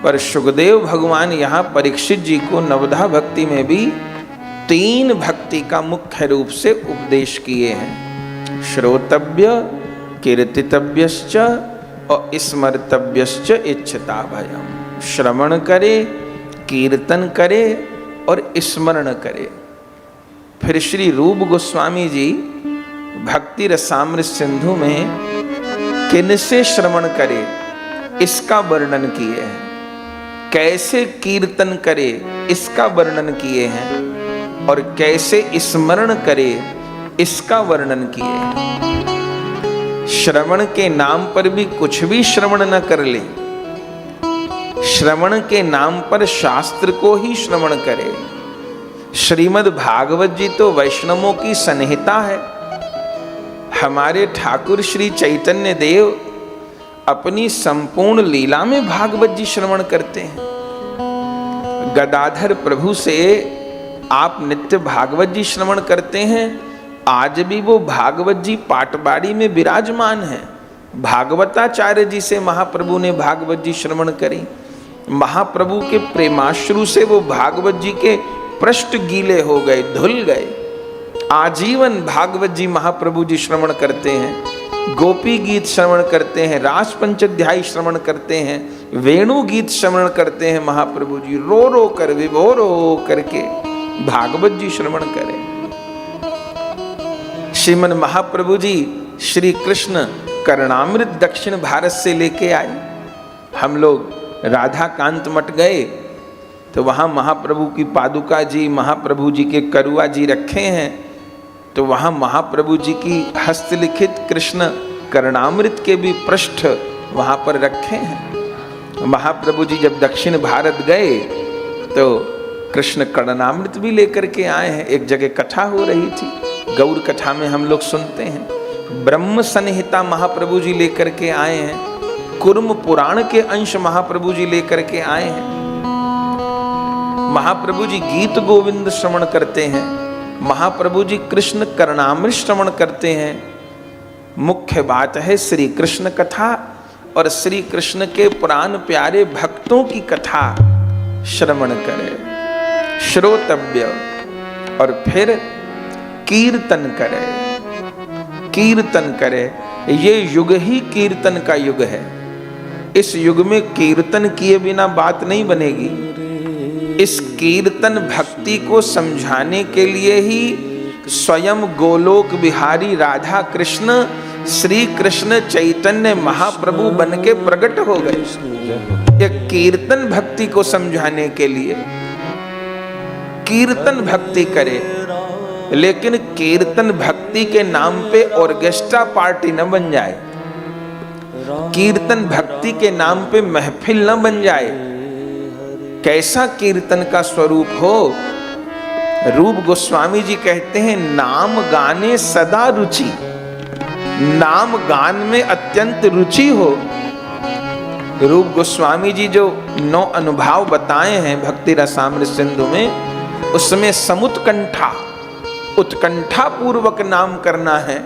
पर सुखदेव भगवान यहाँ परीक्षित जी को नवधा भक्ति में भी 3 भक्ति का मुख्य रूप से उपदेश किए हैं। श्रोतव्य, कीर्तितव्यश्च और स्मर्तव्यश्च इच्छता भयम। श्रवण करे, कीर्तन करे और स्मरण करे। फिर श्री रूप गोस्वामी जी भक्ति रसामृत सिंधु में किनसे श्रवण करे इसका वर्णन किए हैं, कैसे कीर्तन करे इसका वर्णन किए हैं और कैसे स्मरण करे इसका वर्णन किए हैं। श्रवण के नाम पर भी कुछ भी श्रवण न कर ले, श्रवण के नाम पर शास्त्र को ही श्रवण करे। श्रीमद् भागवत जी तो वैष्णवों की संहिता है। हमारे ठाकुर श्री चैतन्य देव अपनी संपूर्ण लीला में भागवत जी श्रवण करते हैं। गदाधर प्रभु से आप नित्य भागवत जी श्रवण करते हैं। आज भी वो भागवत जी पाटबाड़ी में विराजमान है। भागवताचार्य जी से महाप्रभु ने भागवत जी श्रवण करी। महाप्रभु के प्रेमाश्रु से वो भागवत जी के पृष्ठ गीले हो गए, धुल गए। आजीवन भागवत जी महाप्रभु जी श्रवण करते हैं। गोपी गीत श्रवण करते हैं, रास पंचाध्यायी श्रवण करते हैं, वेणु गीत श्रवण करते हैं। महाप्रभु जी रो रो कर, विभोर हो करके भागवत जी श्रवण करें। श्रीमन महाप्रभु जी श्री कृष्ण कर्णामृत दक्षिण भारत से लेके आए। हम लोग राधा कांत मठ गए तो वहाँ महाप्रभु की पादुका जी, महाप्रभु जी के करुआ जी रखे हैं। तो वहाँ महाप्रभु जी की हस्तलिखित कृष्ण कर्णामृत के भी पृष्ठ वहाँ पर रखे हैं। महाप्रभु जी जब दक्षिण भारत गए तो कृष्ण कर्णामृत भी लेकर के आए हैं। एक जगह कथा हो रही थी, गौर कथा में हम लोग सुनते हैं। ब्रह्म संहिता महाप्रभु जी लेकर के आए हैं। कुर्म पुराण के अंश महाप्रभु जी लेकर के आए हैं। महाप्रभु जी गीत गोविंद श्रवण करते हैं। महाप्रभु जी कृष्ण कर्णामृत श्रवण करते हैं। मुख्य बात है श्री कृष्ण कथा और श्री कृष्ण के प्राण प्यारे भक्तों की कथा श्रवण करें, श्रोतव्य, और फिर कीर्तन करे। कीर्तन करे, ये युग ही कीर्तन का युग है। इस युग में कीर्तन किए बिना बात नहीं बनेगी। इस कीर्तन भक्ति को समझाने के लिए ही स्वयं गोलोक बिहारी राधा कृष्ण श्री कृष्ण चैतन्य महाप्रभु बन के प्रकट हो गए। ये कीर्तन भक्ति को समझाने के लिए कीर्तन भक्ति करे, लेकिन कीर्तन भक्ति के नाम पे ऑर्केस्ट्रा पार्टी न बन जाए। कीर्तन भक्ति के नाम पे महफिल न बन जाए। कैसा कीर्तन का स्वरूप हो। रूप गोस्वामी जी कहते हैं, नाम गाने सदा रुचि। नाम गान में अत्यंत रुचि हो। रूप गोस्वामी जी जो 9 अनुभाव बताए हैं भक्ति रसामृत सिंधु में, उसमें समुत्कंठा, उत्कंठा पूर्वक नाम करना है।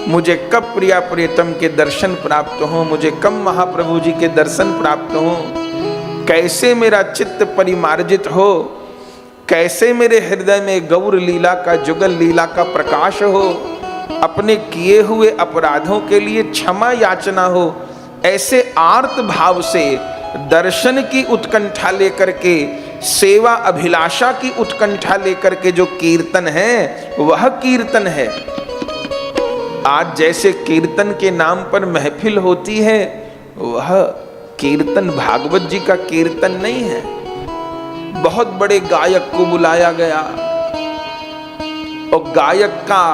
मुझे कब प्रिया प्रियतम के दर्शन प्राप्त हो, मुझे कब महाप्रभु जी के दर्शन प्राप्त हो, कैसे मेरा चित्त परिमार्जित हो, कैसे मेरे हृदय में गौर लीला का, जुगल लीला का प्रकाश हो, अपने किए हुए अपराधों के लिए क्षमा याचना हो। ऐसे आर्त भाव से दर्शन की उत्कंठा लेकर के, सेवा अभिलाषा की उत्कंठा लेकर के जो कीर्तन है वह कीर्तन है। आज जैसे कीर्तन के नाम पर महफिल होती है, वह कीर्तन भागवत जी का कीर्तन नहीं है। बहुत बड़े गायक को बुलाया गया और गायक का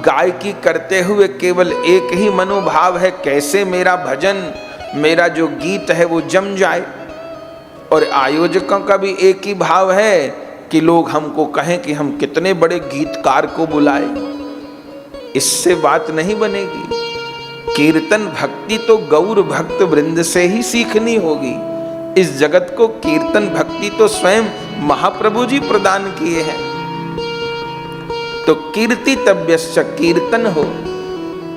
गायकी करते हुए केवल एक ही मनोभाव है, कैसे मेरा भजन, मेरा जो गीत है वो जम जाए। और आयोजकों का भी एक ही भाव है कि लोग हमको कहें कि हम कितने बड़े गीतकार को बुलाए। इससे बात नहीं बनेगी। कीर्तन भक्ति तो गौर भक्त वृंद से ही सीखनी होगी। इस जगत को कीर्तन भक्ति तो स्वयं महाप्रभु जी प्रदान किए हैं। तो कीर्तितव्यश्च, कीर्तन हो।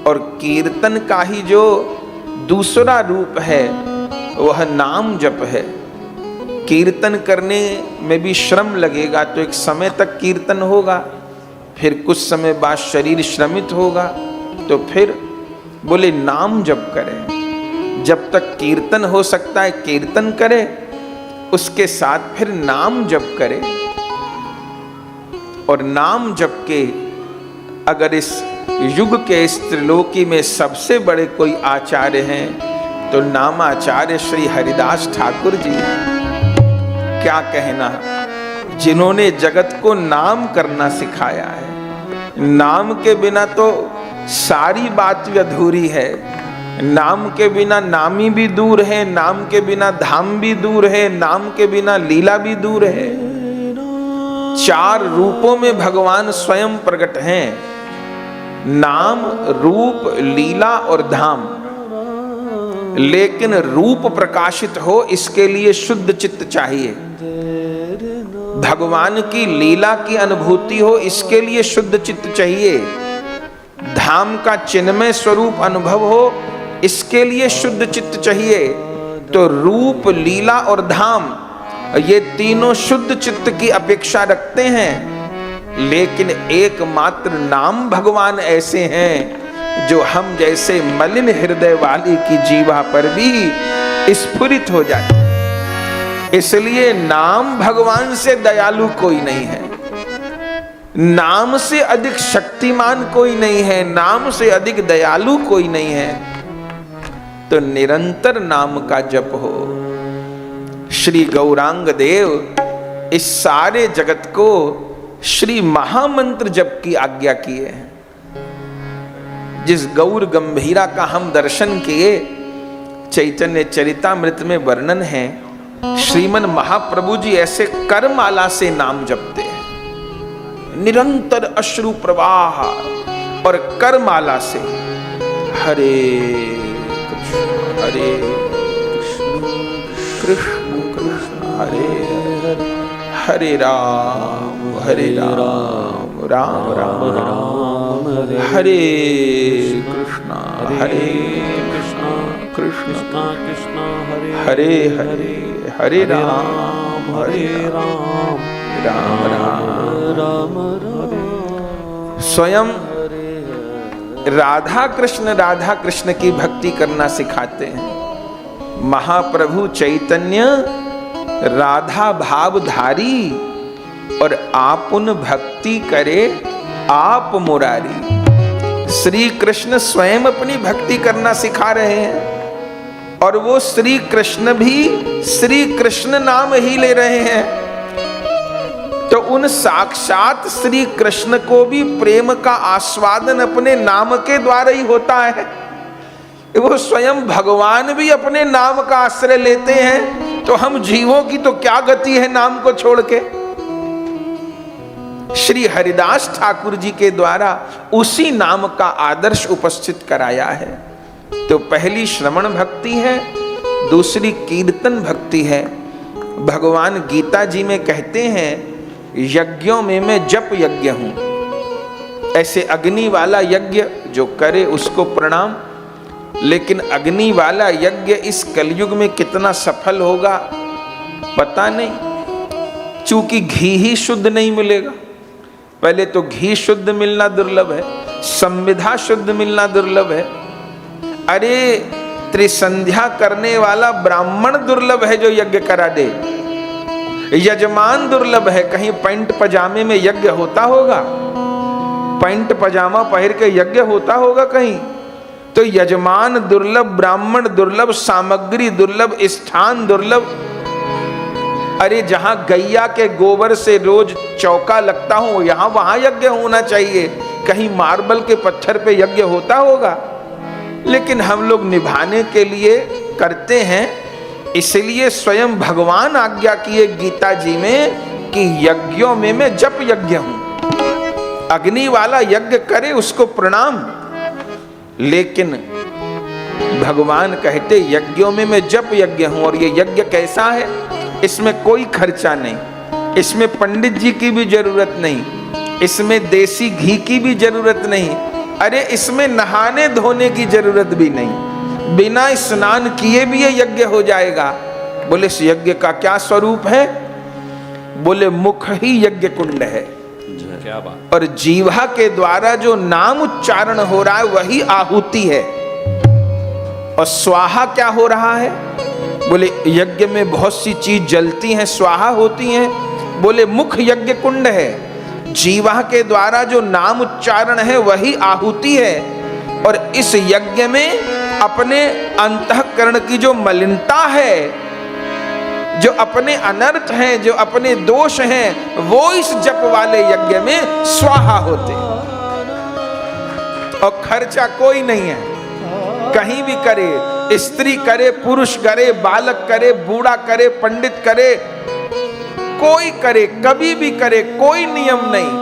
और कीर्तन का ही जो दूसरा रूप है वह नाम जप है। कीर्तन करने में भी श्रम लगेगा, तो एक समय तक कीर्तन होगा, फिर कुछ समय बाद शरीर श्रमित होगा, तो फिर बोले नाम जप करें। जब तक कीर्तन हो सकता है कीर्तन करें, उसके साथ फिर नाम जप करें। और नाम जप के अगर इस युग के इस त्रिलोकी में सबसे बड़े कोई आचार्य हैं तो नामाचार्य श्री हरिदास ठाकुर जी। क्या कहना, जिन्होंने जगत को नाम करना सिखाया है। नाम के बिना तो सारी बात भी अधूरी है। नाम के बिना नामी भी दूर है, नाम के बिना धाम भी दूर है, नाम के बिना लीला भी दूर है। 4 रूपों में भगवान स्वयं प्रकट हैं, नाम, रूप, लीला और धाम। लेकिन रूप प्रकाशित हो इसके लिए शुद्ध चित्त चाहिए। भगवान की लीला की अनुभूति हो इसके लिए शुद्ध चित्त चाहिए। धाम का चिन्मय स्वरूप अनुभव हो इसके लिए शुद्ध चित्त चाहिए। तो रूप, लीला और धाम ये तीनों शुद्ध चित्त की अपेक्षा रखते हैं। लेकिन एकमात्र नाम भगवान ऐसे हैं जो हम जैसे मलिन हृदय वाली की जीवा पर भी स्फुरित हो जाए। इसलिए नाम भगवान से दयालु कोई नहीं है, नाम से अधिक शक्तिमान कोई नहीं है, नाम से अधिक दयालु कोई नहीं है। तो निरंतर नाम का जप हो। श्री गौरांग देव इस सारे जगत को श्री महामंत्र जप की आज्ञा किए हैं। जिस गौर गंभीरा का हम दर्शन किए, चैतन्य चरितामृत में वर्णन है, श्रीमन महाप्रभु जी ऐसे करमाला से नाम जपते हैं, निरंतर अश्रु प्रवाह और करमाला से हरे कृष्ण हरे कृष्ण कृष्ण हरे हरे हरे राम राम राम हरे कृष्णा कृष्ण कृष्ण हरे हरे हरे राम राम राम स्वयं राधा कृष्ण की भक्ति करना सिखाते हैं। महाप्रभु चैतन्य राधा भावधारी और आपुन भक्ति करे आप मुरारी। श्री कृष्ण स्वयं अपनी भक्ति करना सिखा रहे हैं और वो श्री कृष्ण भी श्री कृष्ण नाम ही ले रहे हैं। तो उन साक्षात श्री कृष्ण को भी प्रेम का आस्वादन अपने नाम के द्वारा ही होता है। वो स्वयं भगवान भी अपने नाम का आश्रय लेते हैं, तो हम जीवों की तो क्या गति है नाम को छोड़ के। श्री हरिदास ठाकुर जी के द्वारा उसी नाम का आदर्श उपस्थित कराया है। तो पहली श्रवण भक्ति है, दूसरी कीर्तन भक्ति है। भगवान गीता जी में कहते हैं, यज्ञों में मैं जप यज्ञ हूं। ऐसे अग्नि वाला यज्ञ जो करे उसको प्रणाम, लेकिन अग्नि वाला यज्ञ इस कलयुग में कितना सफल होगा पता नहीं, चूंकि घी ही शुद्ध नहीं मिलेगा। पहले तो घी शुद्ध मिलना दुर्लभ है, संविधा शुद्ध मिलना दुर्लभ है। अरे त्रिसंध्या करने वाला ब्राह्मण दुर्लभ है जो यज्ञ करा दे, यजमान दुर्लभ है। कहीं पैंट पजामे में यज्ञ होता होगा? पैंट पजामा पहन के यज्ञ होता होगा कहीं? तो यजमान दुर्लभ, ब्राह्मण दुर्लभ, सामग्री दुर्लभ, स्थान दुर्लभ। अरे जहां गैया के गोबर से रोज चौका लगता हो, यहां वहां यज्ञ होना चाहिए। कहीं मार्बल के पत्थर पे यज्ञ होता होगा? लेकिन हम लोग निभाने के लिए करते हैं। इसलिए स्वयं भगवान आज्ञा किए गीता जी में कि यज्ञों में मैं जप यज्ञ हूं। अग्नि वाला यज्ञ करे उसको प्रणाम, लेकिन भगवान कहते यज्ञों में मैं जप यज्ञ हूं। और ये यज्ञ कैसा है? इसमें कोई खर्चा नहीं, इसमें पंडित जी की भी जरूरत नहीं, इसमें देसी घी की भी जरूरत नहीं, अरे इसमें नहाने धोने की जरूरत भी नहीं। बिना स्नान किए भी ये यज्ञ हो जाएगा। बोले इस यज्ञ का क्या स्वरूप है? बोले मुख ही यज्ञ कुंड है। क्या बात। और जीवा के द्वारा जो नाम उच्चारण हो रहा है वही आहुति है। और स्वाहा क्या हो रहा है? बोले यज्ञ में बहुत सी चीज जलती हैं, स्वाहा होती हैं। बोले मुख यज्ञ कुंड है, जीवा के द्वारा जो नाम उच्चारण है वही आहुति है। और इस यज्ञ में अपने अंतःकरण की जो मलिनता है, जो अपने अनर्थ हैं, जो अपने दोष हैं, वो इस जप वाले यज्ञ में स्वाहा होते हैं। और खर्चा कोई नहीं है, कहीं भी करे, स्त्री करे, पुरुष करे, बालक करे, बूढ़ा करे, पंडित करे, कोई करे, कभी भी करे, कोई नियम नहीं।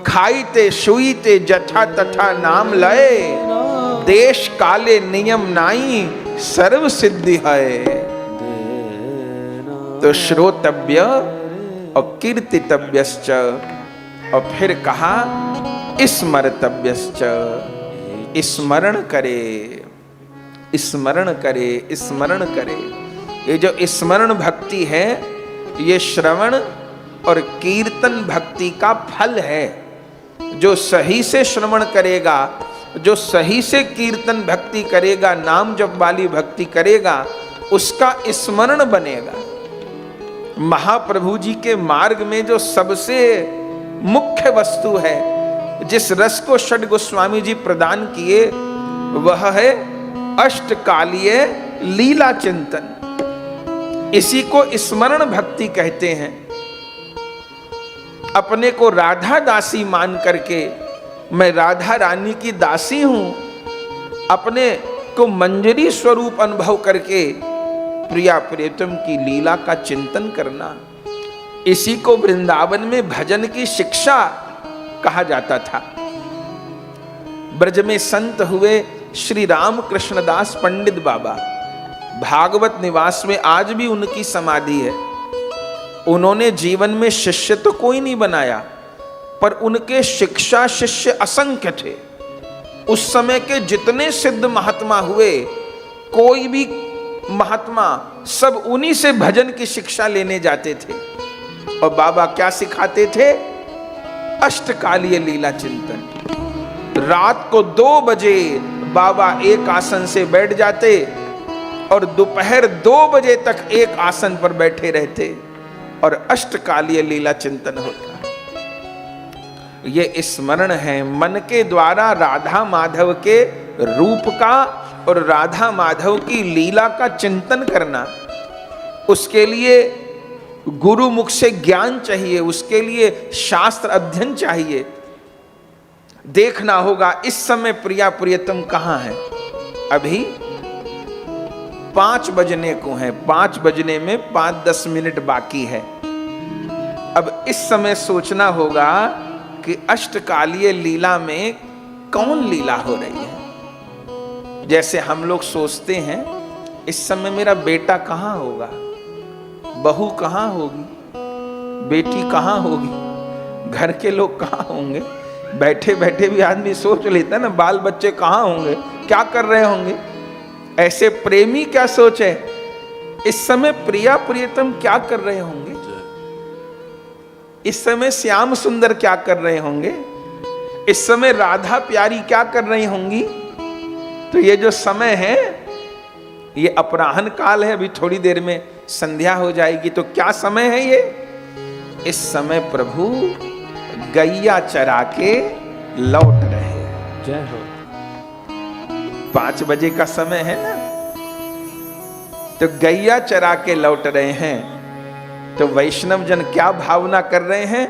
खाईते शुईते जथा तथा नाम लय, देश काले नियम नाई सर्व सिद्धि है। तो श्रोतव्य और कीर्तितव्यश्च, और फिर कहा स्मर्तव्यश्च, स्मरण करे, स्मरण करे, स्मरण करे। ये जो स्मरण भक्ति है, ये श्रवण और कीर्तन भक्ति का फल है। जो सही से श्रवण करेगा, जो सही से कीर्तन भक्ति करेगा, नाम जप वाली भक्ति करेगा, उसका स्मरण बनेगा। महाप्रभु जी के मार्ग में जो सबसे मुख्य वस्तु है, जिस रस को षड गोस्वामी जी प्रदान किए, वह है अष्टकालीय लीला चिंतन। इसी को स्मरण भक्ति कहते हैं। अपने को राधा दासी मान करके, मैं राधा रानी की दासी हूं, अपने को मंजरी स्वरूप अनुभव करके प्रिया प्रियतम की लीला का चिंतन करना, इसी को वृंदावन में भजन की शिक्षा कहा जाता था। ब्रज में संत हुए श्री राम कृष्णदास पंडित बाबा, भागवत निवास में आज भी उनकी समाधि है। उन्होंने जीवन में शिष्य तो कोई नहीं बनाया, पर उनके शिक्षा शिष्य असंख्य थे। उस समय के जितने सिद्ध महात्मा हुए, कोई भी महात्मा, सब उन्हीं से भजन की शिक्षा लेने जाते थे। और बाबा क्या सिखाते थे? अष्टकालीय लीला चिंतन। रात को 2 बजे बाबा एक आसन से बैठ जाते और दोपहर 2 बजे तक एक आसन पर बैठे रहते और अष्टकालीय लीला चिंतन होता। ये स्मरण है मन के द्वारा राधा माधव के रूप का और राधा माधव की लीला का चिंतन करना। उसके लिए गुरु मुख से ज्ञान चाहिए, उसके लिए शास्त्र अध्ययन चाहिए। देखना होगा इस समय प्रिया प्रियतम कहां है। अभी 5 बजने को है, 5 बजने में 5-10 मिनट बाकी है। अब इस समय सोचना होगा कि अष्टकालीय लीला में कौन लीला हो रही है। जैसे हम लोग सोचते हैं इस समय मेरा बेटा कहां होगा, बहू कहां होगी, बेटी कहां होगी, घर के लोग कहां होंगे। बैठे बैठे भी आदमी सोच लेता है ना, बाल बच्चे कहां होंगे, क्या कर रहे होंगे। ऐसे प्रेमी क्या सोचे, इस समय प्रिया प्रियतम क्या कर रहे होंगे, इस समय श्याम सुंदर क्या कर रहे होंगे, इस समय राधा प्यारी क्या कर रही होंगी। तो ये जो समय है, ये अपराह्न काल है। अभी थोड़ी देर में संध्या हो जाएगी। तो क्या समय है ये? इस समय प्रभु गैया चरा के लौट रहे हैं। जय हो। 5 बजे का समय है ना, तो गैया चरा के लौट रहे हैं। तो वैष्णव जन क्या भावना कर रहे हैं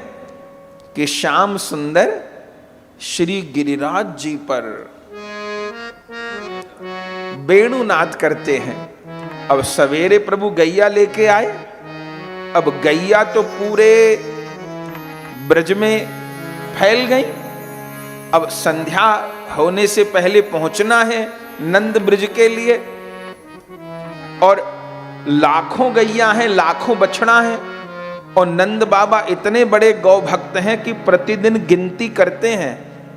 कि श्याम सुंदर श्री गिरिराज जी पर वेणुनाद करते हैं। अब सवेरे प्रभु गैया लेके आए। अब गैया तो पूरे ब्रज में फैल गई। अब संध्या होने से पहले पहुंचना है नंद ब्रज के लिए, और लाखों गैया हैं, लाखों बछड़ा हैं। और नंद बाबा इतने बड़े गौ भक्त हैं कि प्रतिदिन गिनती करते हैं,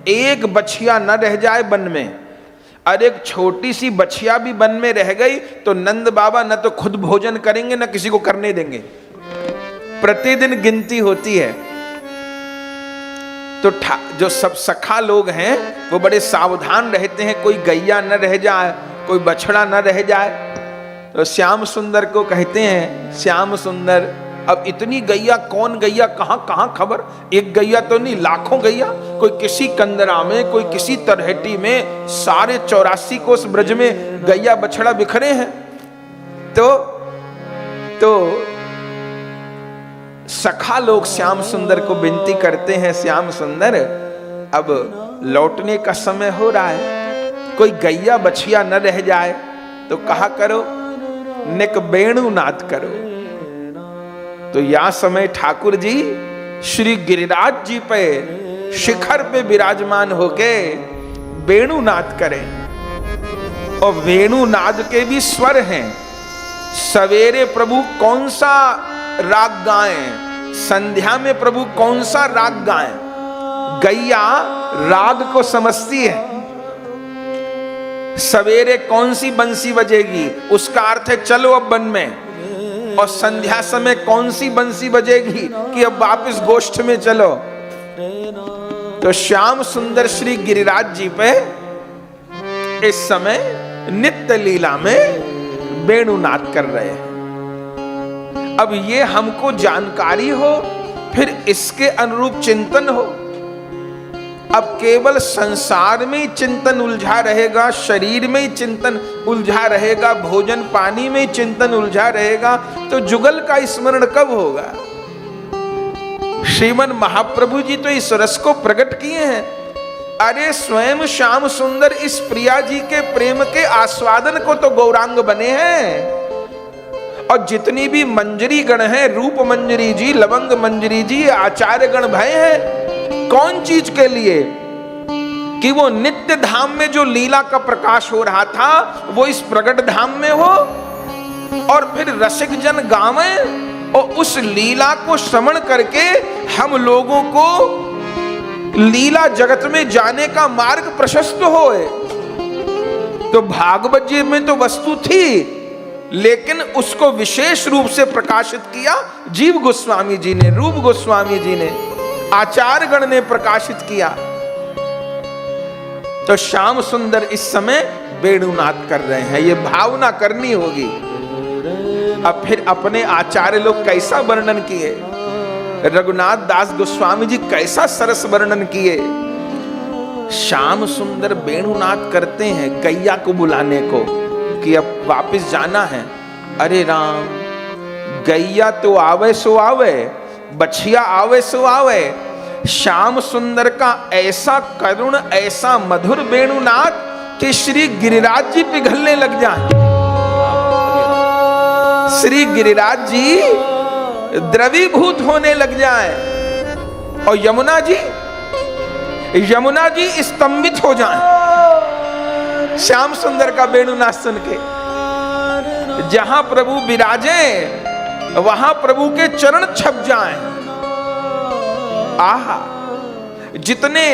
एक बछिया न रह जाए वन में। और एक छोटी सी बछिया भी वन में रह गई तो नंद बाबा न तो खुद भोजन करेंगे न किसी को करने देंगे। प्रतिदिन गिनती होती है। तो जो सब सखा लोग हैं वो बड़े सावधान रहते हैं, कोई गैया न रह जाए, कोई बछड़ा न रह जाए। तो श्याम सुंदर को कहते हैं, श्याम सुंदर अब इतनी गैया, कौन गैया, कहां कहां खबर, एक गैया तो नहीं, लाखों गैया, कोई किसी कंदरा में, कोई किसी तरहटी में, सारे 84 कोस ब्रज में गैया बछड़ा बिखरे हैं। तो सखा लोग श्याम सुंदर को विनती करते हैं, श्याम सुंदर अब लौटने का समय हो रहा है, कोई गैया बछिया न रह जाए तो कहा करो, निक बेणु नाद करो। तो या समय ठाकुर जी श्री गिरिराज जी पे शिखर पे विराजमान होके वेणुनाद करें। और वेणुनाद के भी स्वर हैं। सवेरे प्रभु कौन सा राग गाएं, संध्या में प्रभु कौन सा राग गाएं, गैया राग को समझती है। सवेरे कौन सी बंसी बजेगी उसका अर्थ है चलो अब वन में, और संध्या समय कौन सी बंसी बजेगी कि अब वापस गोष्ठ में चलो। तो श्याम सुंदर श्री गिरिराज जी पे इस समय नित्य लीला में वेणुनाद कर रहे हैं। अब ये हमको जानकारी हो, फिर इसके अनुरूप चिंतन हो। अब केवल संसार में ही चिंतन उलझा रहेगा, शरीर में ही चिंतन उलझा रहेगा, भोजन पानी में ही चिंतन उलझा रहेगा, तो जुगल का स्मरण कब होगा? श्रीमन महाप्रभु जी तो इस रस को प्रकट किए हैं। अरे स्वयं श्याम सुंदर इस प्रिया जी के प्रेम के आस्वादन को तो गौरांग बने हैं। और जितनी भी मंजरी गण हैं, रूप मंजरी जी, लवंग मंजरी जी, आचार्य गण भय हैं, कौन चीज के लिए? कि वो नित्य धाम में जो लीला का प्रकाश हो रहा था वो इस प्रगट धाम में हो, और फिर रसिक जन गावें और उस लीला को श्रवण करके हम लोगों को लीला जगत में जाने का मार्ग प्रशस्त होए। तो भागवत जी में तो वस्तु थी, लेकिन उसको विशेष रूप से प्रकाशित किया जीव गोस्वामी जी ने, रूप गोस्वामी जी ने, आचार्य गण ने प्रकाशित किया। तो श्याम सुंदर इस समय वेणुनाद कर रहे हैं, ये भावना करनी होगी। अब फिर अपने आचार्य लोग कैसा वर्णन किए, रघुनाथ दास गोस्वामी जी कैसा सरस वर्णन किए। श्याम सुंदर वेणुनाद करते हैं गैया को बुलाने को कि अब वापस जाना है। अरे राम, गैया तो आवे सो आवे, बछिया आवे सो आवे, श्याम सुंदर का ऐसा करुण, ऐसा मधुर वेणुनाद कि श्री गिरिराज जी पिघलने लग जाए। श्री गिरिराज जी द्रवीभूत होने लग जाए और यमुना जी स्तंभित हो जाए श्याम सुंदर का वेणुनाद सुन के। जहां प्रभु विराजे वहां प्रभु के चरण छप जाएं। आहा, जितने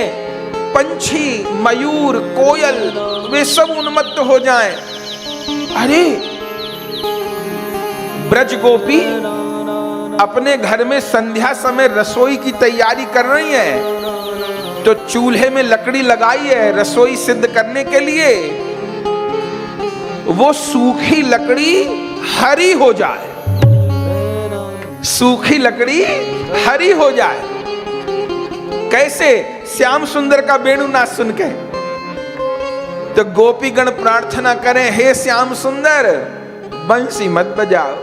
पंछी, मयूर, कोयल वे सब उन्मत्त हो जाएं। अरे ब्रज गोपी अपने घर में संध्या समय रसोई की तैयारी कर रही है, तो चूल्हे में लकड़ी लगाई है रसोई सिद्ध करने के लिए। वो सूखी लकड़ी हरी हो जाए, सूखी लकड़ी हरी हो जाए। कैसे? श्याम सुंदर का वेणुनाद सुन के। तो गोपीगण प्रार्थना करें, हे श्याम सुंदर बंसी मत बजाओ,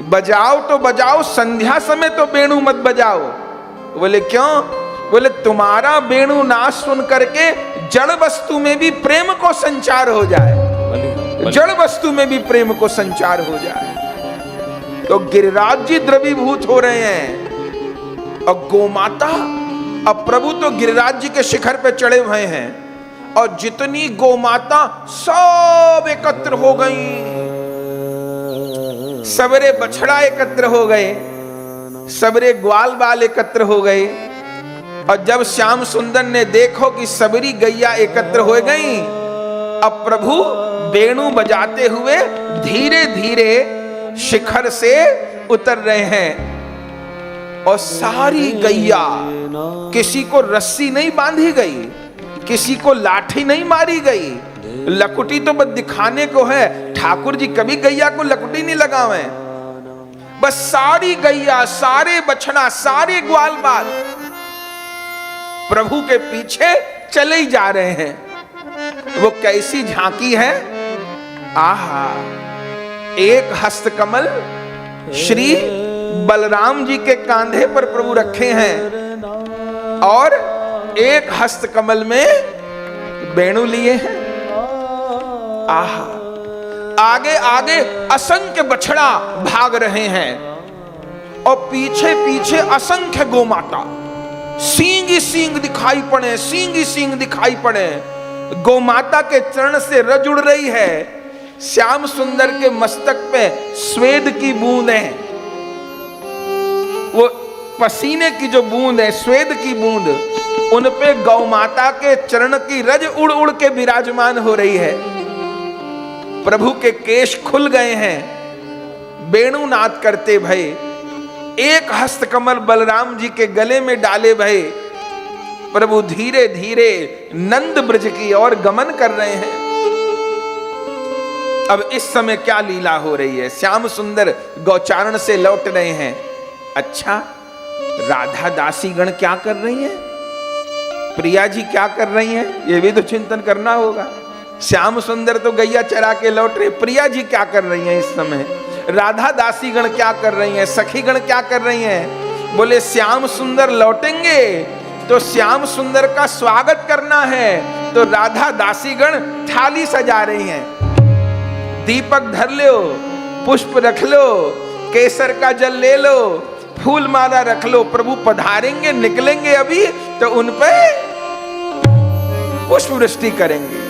बजाओ तो बजाओ, संध्या समय तो वेणु मत बजाओ। बोले क्यों? बोले तुम्हारा वेणुनाद सुन करके जड़ वस्तु में भी प्रेम को संचार हो जाए, जड़ वस्तु में भी प्रेम को संचार हो जाए। तो गिरिराज जी द्रवीभूत हो रहे हैं और गोमाता, अब प्रभु तो गिरिराज जी के शिखर पे चढ़े हुए हैं और जितनी गोमाता सब एकत्र हो गई। सबरे बछड़ा एकत्र हो गए, सबरे ग्वाल बाल एकत्र हो गए। और जब श्याम सुंदर ने देखो कि सबरी गैया एकत्र हो गई अब प्रभु वेणु बजाते हुए धीरे धीरे शिखर से उतर रहे हैं और सारी गैया, किसी को रस्सी नहीं बांधी गई, किसी को लाठी नहीं मारी गई, लकुटी तो बस दिखाने को है। ठाकुर जी कभी गैया को लकुटी नहीं लगावे, बस सारी गैया, सारे बछड़ा, सारे ग्वाल बाल प्रभु के पीछे चले ही जा रहे हैं। वो कैसी झांकी है, आहा, एक हस्तकमल श्री बलराम जी के कांधे पर प्रभु रखे हैं और एक हस्तकमल में वेणु लिए हैं। आहा, आगे आगे असंख्य बछड़ा भाग रहे हैं और पीछे पीछे असंख्य गोमाता, सींग ही सींग दिखाई पड़े, सींग ही सींग दिखाई पड़े। गोमाता के चरण से रज उड़ रही है। श्याम सुंदर के मस्तक पे स्वेद की बूंद है, वो पसीने की जो बूंद है, स्वेद की बूंद, उन पे गौ माता के चरण की रज उड़ उड़ के विराजमान हो रही है। प्रभु के केश खुल गए हैं, वेणुनाद करते भय। एक हस्तकमल बलराम जी के गले में डाले भय प्रभु धीरे धीरे नंद ब्रज की ओर गमन कर रहे हैं। अब इस समय क्या लीला हो रही है, श्याम सुंदर गौचारण से लौट रहे हैं। अच्छा, राधा दासी गण क्या कर रही हैं, प्रिया जी क्या कर रही हैं, ये भी तो चिंतन करना होगा। श्याम सुंदर तो गैया चरा के लौट रहे, प्रिया जी क्या कर रही हैं इस समय, राधा दासी गण क्या कर रही हैं, सखी गण क्या कर रही हैं। बोले श्याम सुंदर लौटेंगे तो श्याम सुंदर का स्वागत करना है, तो राधा दासी गण थाली सजा रही हैं। दीपक धर लो, पुष्प रख लो, केसर का जल ले लो, फूल माला रख लो। प्रभु पधारेंगे, निकलेंगे अभी तो उन पे पुष्प वृष्टि करेंगे।